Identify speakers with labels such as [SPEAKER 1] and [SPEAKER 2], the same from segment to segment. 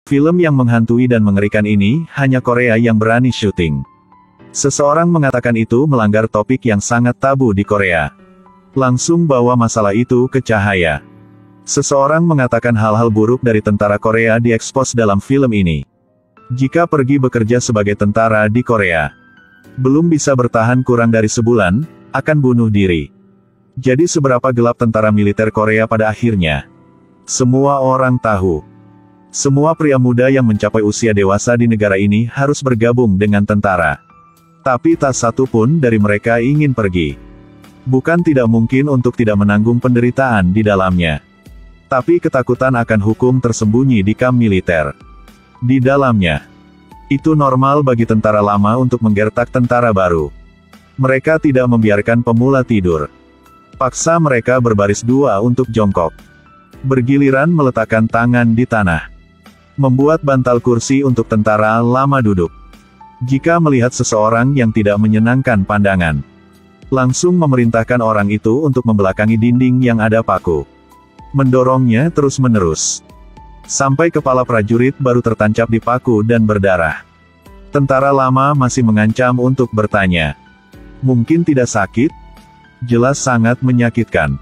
[SPEAKER 1] Film yang menghantui dan mengerikan ini, hanya Korea yang berani syuting. Seseorang mengatakan itu melanggar topik yang sangat tabu di Korea. Langsung bawa masalah itu ke cahaya. Seseorang mengatakan hal-hal buruk dari tentara Korea diekspos dalam film ini. Jika pergi bekerja sebagai tentara di Korea, belum bisa bertahan kurang dari sebulan, akan bunuh diri. Jadi seberapa gelap tentara militer Korea pada akhirnya? Semua orang tahu. Semua pria muda yang mencapai usia dewasa di negara ini harus bergabung dengan tentara. Tapi tak satu pun dari mereka ingin pergi. Bukan tidak mungkin untuk tidak menanggung penderitaan di dalamnya. Tapi ketakutan akan hukum tersembunyi di kamp militer. Di dalamnya. Itu normal bagi tentara lama untuk menggertak tentara baru. Mereka tidak membiarkan pemula tidur. Paksa mereka berbaris dua untuk jongkok. Bergiliran meletakkan tangan di tanah. Membuat bantal kursi untuk tentara lama duduk. Jika melihat seseorang yang tidak menyenangkan pandangan, langsung memerintahkan orang itu untuk membelakangi dinding yang ada paku. Mendorongnya terus-menerus. Sampai kepala prajurit baru tertancap di paku dan berdarah. Tentara lama masih mengancam untuk bertanya. Mungkin tidak sakit? Jelas sangat menyakitkan.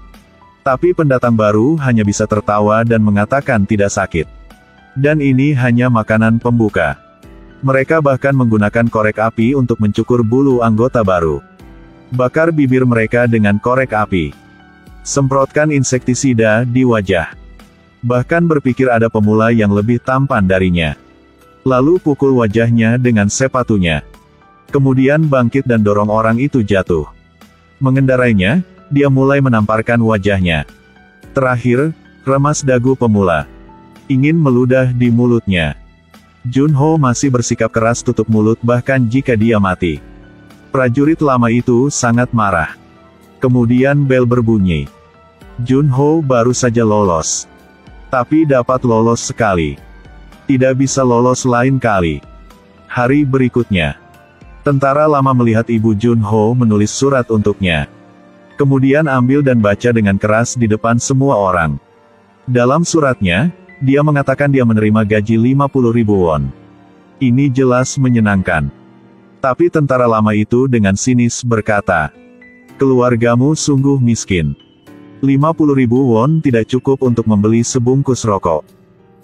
[SPEAKER 1] Tapi pendatang baru hanya bisa tertawa dan mengatakan tidak sakit. Dan ini hanya makanan pembuka. Mereka bahkan menggunakan korek api untuk mencukur bulu anggota baru. Bakar bibir mereka dengan korek api. Semprotkan insektisida di wajah. Bahkan berpikir ada pemula yang lebih tampan darinya. Lalu pukul wajahnya dengan sepatunya. Kemudian bangkit dan dorong orang itu jatuh. Mengendarainya, dia mulai menamparkan wajahnya. Terakhir, remas dagu pemula. Ingin meludah di mulutnya. Junho masih bersikap keras tutup mulut bahkan jika dia mati. Prajurit lama itu sangat marah. Kemudian bel berbunyi. Junho baru saja lolos. Tapi dapat lolos sekali. Tidak bisa lolos lain kali. Hari berikutnya. Tentara lama melihat ibu Junho menulis surat untuknya. Kemudian ambil dan baca dengan keras di depan semua orang. Dalam suratnya, dia mengatakan dia menerima gaji 50.000 won. Ini jelas menyenangkan. Tapi tentara lama itu dengan sinis berkata, keluargamu sungguh miskin. 50.000 won tidak cukup untuk membeli sebungkus rokok.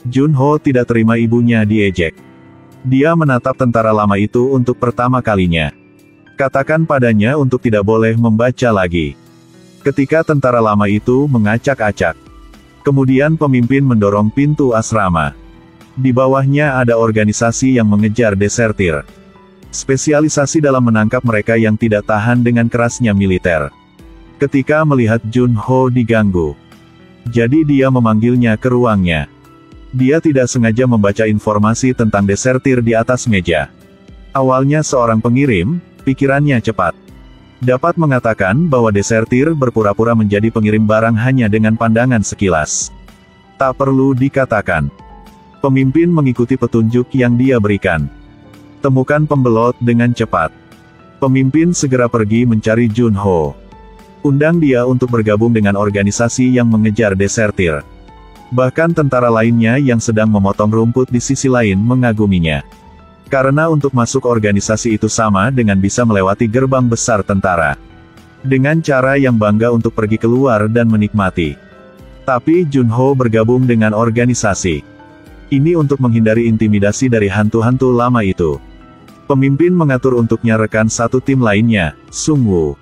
[SPEAKER 1] Junho tidak terima ibunya diejek. Dia menatap tentara lama itu untuk pertama kalinya. Katakan padanya untuk tidak boleh membaca lagi. Ketika tentara lama itu mengacak-acak. Kemudian pemimpin mendorong pintu asrama. Di bawahnya ada organisasi yang mengejar desertir. Spesialisasi dalam menangkap mereka yang tidak tahan dengan kerasnya militer. Ketika melihat Junho diganggu. Jadi dia memanggilnya ke ruangnya. Dia tidak sengaja membaca informasi tentang desertir di atas meja. Awalnya seorang pengirim, pikirannya cepat. Dapat mengatakan bahwa desertir berpura-pura menjadi pengirim barang hanya dengan pandangan sekilas. Tak perlu dikatakan. Pemimpin mengikuti petunjuk yang dia berikan. Temukan pembelot dengan cepat. Pemimpin segera pergi mencari Junho. Undang dia untuk bergabung dengan organisasi yang mengejar desertir. Bahkan tentara lainnya yang sedang memotong rumput di sisi lain mengaguminya. Karena untuk masuk organisasi itu sama dengan bisa melewati gerbang besar tentara. Dengan cara yang bangga untuk pergi keluar dan menikmati. Tapi Junho bergabung dengan organisasi. Ini untuk menghindari intimidasi dari hantu-hantu lama itu. Pemimpin mengatur untuknya rekan satu tim lainnya, Sung Woo.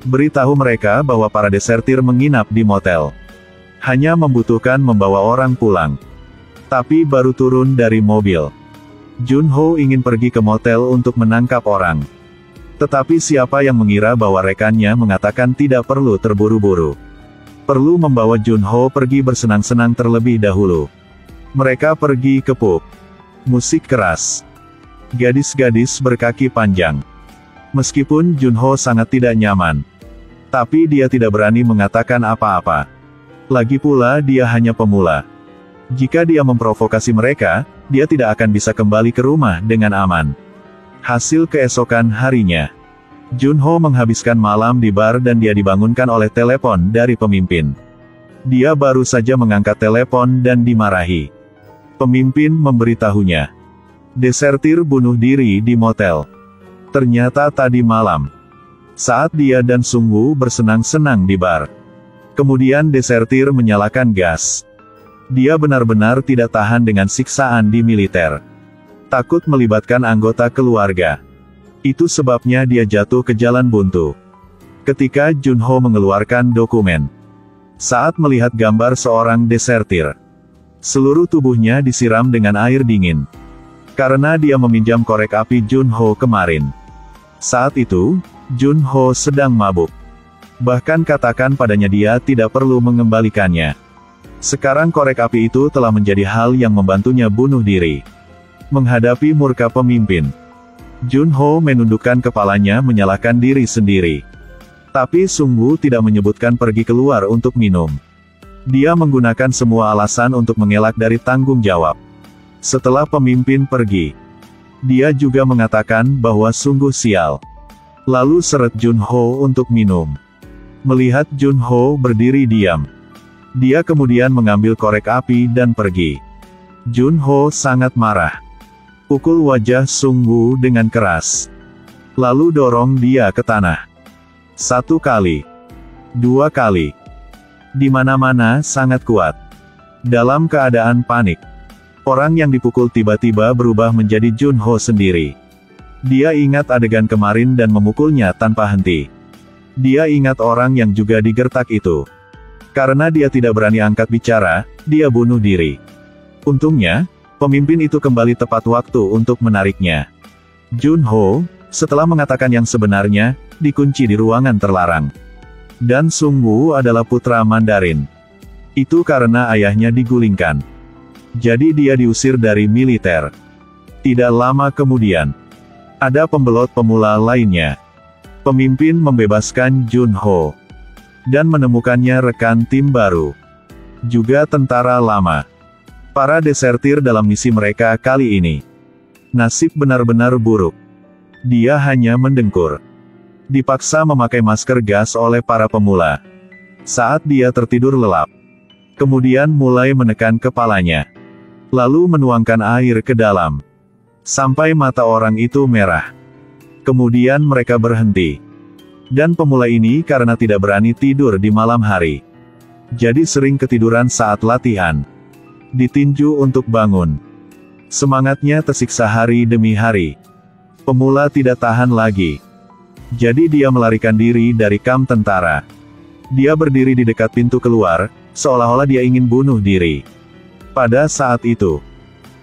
[SPEAKER 1] Beritahu mereka bahwa para desertir menginap di motel. Hanya membutuhkan membawa orang pulang. Tapi baru turun dari mobil. Junho ingin pergi ke motel untuk menangkap orang. Tetapi siapa yang mengira bahwa rekannya mengatakan tidak perlu terburu-buru. Perlu membawa Junho pergi bersenang-senang terlebih dahulu. Mereka pergi ke pub. Musik keras. Gadis-gadis berkaki panjang. Meskipun Junho sangat tidak nyaman. Tapi dia tidak berani mengatakan apa-apa. Lagi pula dia hanya pemula. Jika dia memprovokasi mereka, dia tidak akan bisa kembali ke rumah dengan aman. Hasil keesokan harinya. Junho menghabiskan malam di bar dan dia dibangunkan oleh telepon dari pemimpin. Dia baru saja mengangkat telepon dan dimarahi. Pemimpin memberitahunya. Desertir bunuh diri di motel. Ternyata tadi malam, saat dia dan Sung Woo bersenang-senang di bar. Kemudian desertir menyalakan gas. Dia benar-benar tidak tahan dengan siksaan di militer. Takut melibatkan anggota keluarga. Itu sebabnya dia jatuh ke jalan buntu. Ketika Junho mengeluarkan dokumen. Saat melihat gambar seorang desertir, seluruh tubuhnya disiram dengan air dingin. Karena dia meminjam korek api Junho kemarin. Saat itu, Junho sedang mabuk. Bahkan katakan padanya dia tidak perlu mengembalikannya. Sekarang korek api itu telah menjadi hal yang membantunya bunuh diri. Menghadapi murka pemimpin, Junho menundukkan kepalanya menyalahkan diri sendiri. Tapi Sung Woo tidak menyebutkan pergi keluar untuk minum. Dia menggunakan semua alasan untuk mengelak dari tanggung jawab. Setelah pemimpin pergi, dia juga mengatakan bahwa sungguh sial. Lalu seret Junho untuk minum. Melihat Junho berdiri diam, dia kemudian mengambil korek api dan pergi. Junho sangat marah. Pukul wajah Sung Woo dengan keras. Lalu dorong dia ke tanah. 1 kali. 2 kali. Di mana-mana sangat kuat. Dalam keadaan panik, orang yang dipukul tiba-tiba berubah menjadi Junho sendiri. Dia ingat adegan kemarin dan memukulnya tanpa henti. Dia ingat orang yang juga digertak itu. Karena dia tidak berani angkat bicara, dia bunuh diri. Untungnya, pemimpin itu kembali tepat waktu untuk menariknya. Junho, setelah mengatakan yang sebenarnya, dikunci di ruangan terlarang. Dan Sung Woo adalah putra Mandarin. Itu karena ayahnya digulingkan. Jadi dia diusir dari militer. Tidak lama kemudian, ada pembelot pemula lainnya. Pemimpin membebaskan Junho. Dan menemukannya rekan tim baru. Juga tentara lama. Para desertir dalam misi mereka kali ini. Nasib benar-benar buruk. Dia hanya mendengkur. Dipaksa memakai masker gas oleh para pemula. Saat dia tertidur lelap. Kemudian mulai menekan kepalanya. Lalu menuangkan air ke dalam. Sampai mata orang itu merah. Kemudian mereka berhenti. Dan pemula ini karena tidak berani tidur di malam hari. Jadi sering ketiduran saat latihan. Ditinju untuk bangun. Semangatnya tersiksa hari demi hari. Pemula tidak tahan lagi. Jadi dia melarikan diri dari kamp tentara. Dia berdiri di dekat pintu keluar, seolah-olah dia ingin bunuh diri. Pada saat itu,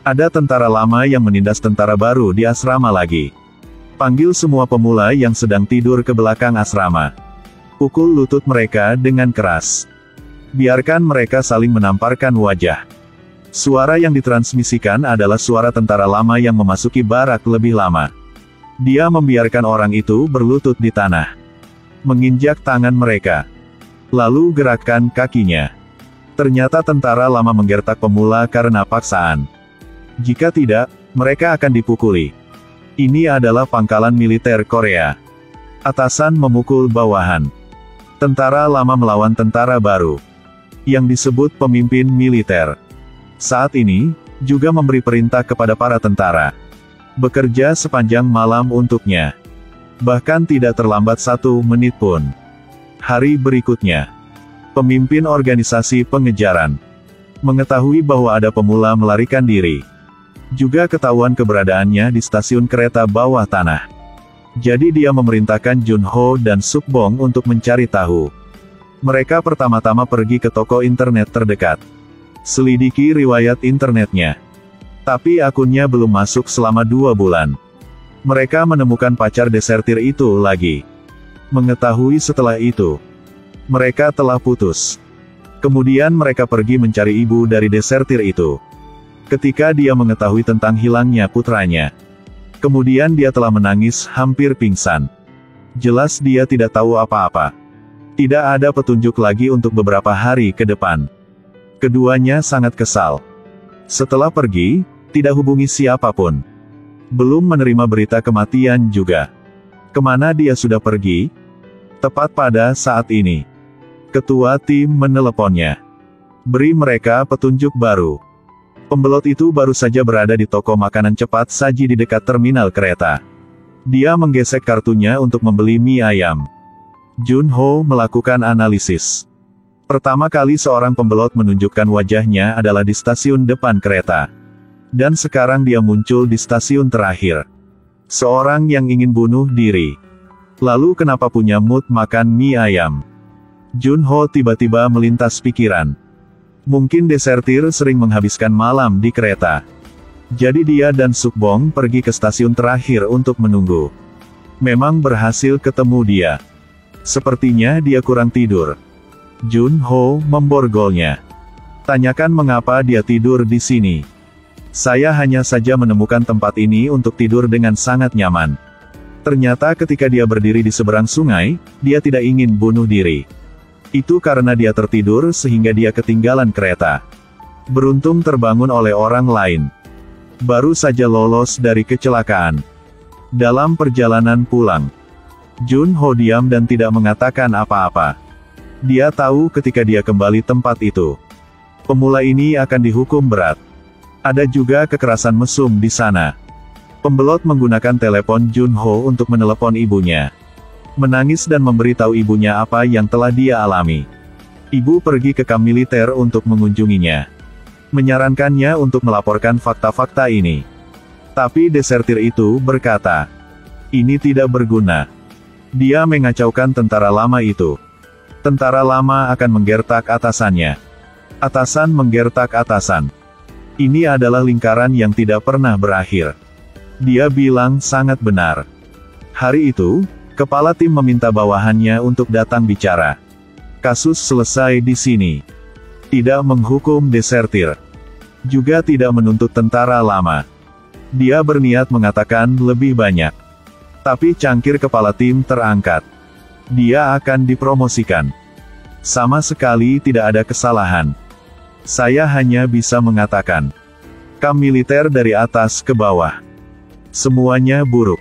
[SPEAKER 1] ada tentara lama yang menindas tentara baru di asrama lagi. Panggil semua pemula yang sedang tidur ke belakang asrama. Pukul lutut mereka dengan keras. Biarkan mereka saling menamparkan wajah. Suara yang ditransmisikan adalah suara tentara lama yang memasuki barak lebih lama. Dia membiarkan orang itu berlutut di tanah. Menginjak tangan mereka. Lalu gerakkan kakinya. Ternyata tentara lama menggertak pemula karena paksaan. Jika tidak, mereka akan dipukuli. Ini adalah pangkalan militer Korea. Atasan memukul bawahan. Tentara lama melawan tentara baru. Yang disebut pemimpin militer. Saat ini, juga memberi perintah kepada para tentara. Bekerja sepanjang malam untuknya. Bahkan tidak terlambat 1 menit pun. Hari berikutnya. Pemimpin organisasi pengejaran. Mengetahui bahwa ada pemula melarikan diri. Juga ketahuan keberadaannya di stasiun kereta bawah tanah. Jadi dia memerintahkan Junho dan Sukbong untuk mencari tahu. Mereka pertama-tama pergi ke toko internet terdekat. Selidiki riwayat internetnya. Tapi akunnya belum masuk selama 2 bulan. Mereka menemukan pacar desertir itu lagi. Mengetahui setelah itu, mereka telah putus. Kemudian mereka pergi mencari ibu dari desertir itu. Ketika dia mengetahui tentang hilangnya putranya. Kemudian dia telah menangis hampir pingsan. Jelas dia tidak tahu apa-apa. Tidak ada petunjuk lagi untuk beberapa hari ke depan. Keduanya sangat kesal. Setelah pergi, tidak hubungi siapapun. Belum menerima berita kematian juga. Kemana dia sudah pergi? Tepat pada saat ini, ketua tim meneleponnya. Beri mereka petunjuk baru. Pembelot itu baru saja berada di toko makanan cepat saji di dekat terminal kereta. Dia menggesek kartunya untuk membeli mie ayam. Junho melakukan analisis. Pertama kali seorang pembelot menunjukkan wajahnya adalah di stasiun depan kereta. Dan sekarang dia muncul di stasiun terakhir. Seorang yang ingin bunuh diri. Lalu kenapa punya mood makan mie ayam? Junho tiba-tiba melintas pikiran. Mungkin desertir sering menghabiskan malam di kereta. Jadi dia dan Sukbong pergi ke stasiun terakhir untuk menunggu. Memang berhasil ketemu dia. Sepertinya dia kurang tidur. Junho memborgolnya. Tanyakan mengapa dia tidur di sini. Saya hanya saja menemukan tempat ini untuk tidur dengan sangat nyaman. Ternyata ketika dia berdiri di seberang sungai, dia tidak ingin bunuh diri. Itu karena dia tertidur sehingga dia ketinggalan kereta. Beruntung terbangun oleh orang lain. Baru saja lolos dari kecelakaan. Dalam perjalanan pulang, Junho diam dan tidak mengatakan apa-apa. Dia tahu ketika dia kembali tempat itu, pemula ini akan dihukum berat. Ada juga kekerasan mesum di sana. Pembelot menggunakan telepon Junho untuk menelepon ibunya. Menangis dan memberitahu ibunya apa yang telah dia alami. Ibu pergi ke kamp militer untuk mengunjunginya. Menyarankannya untuk melaporkan fakta-fakta ini. Tapi desertir itu berkata, ini tidak berguna. Dia mengacaukan tentara lama itu. Tentara lama akan menggertak atasannya. Atasan menggertak atasan. Ini adalah lingkaran yang tidak pernah berakhir. Dia bilang sangat benar. Hari itu, kepala tim meminta bawahannya untuk datang bicara. Kasus selesai di sini. Tidak menghukum desertir. Juga tidak menuntut tentara lama. Dia berniat mengatakan lebih banyak. Tapi cangkir kepala tim terangkat. Dia akan dipromosikan. Sama sekali tidak ada kesalahan. Saya hanya bisa mengatakan. Kamp militer dari atas ke bawah. Semuanya buruk.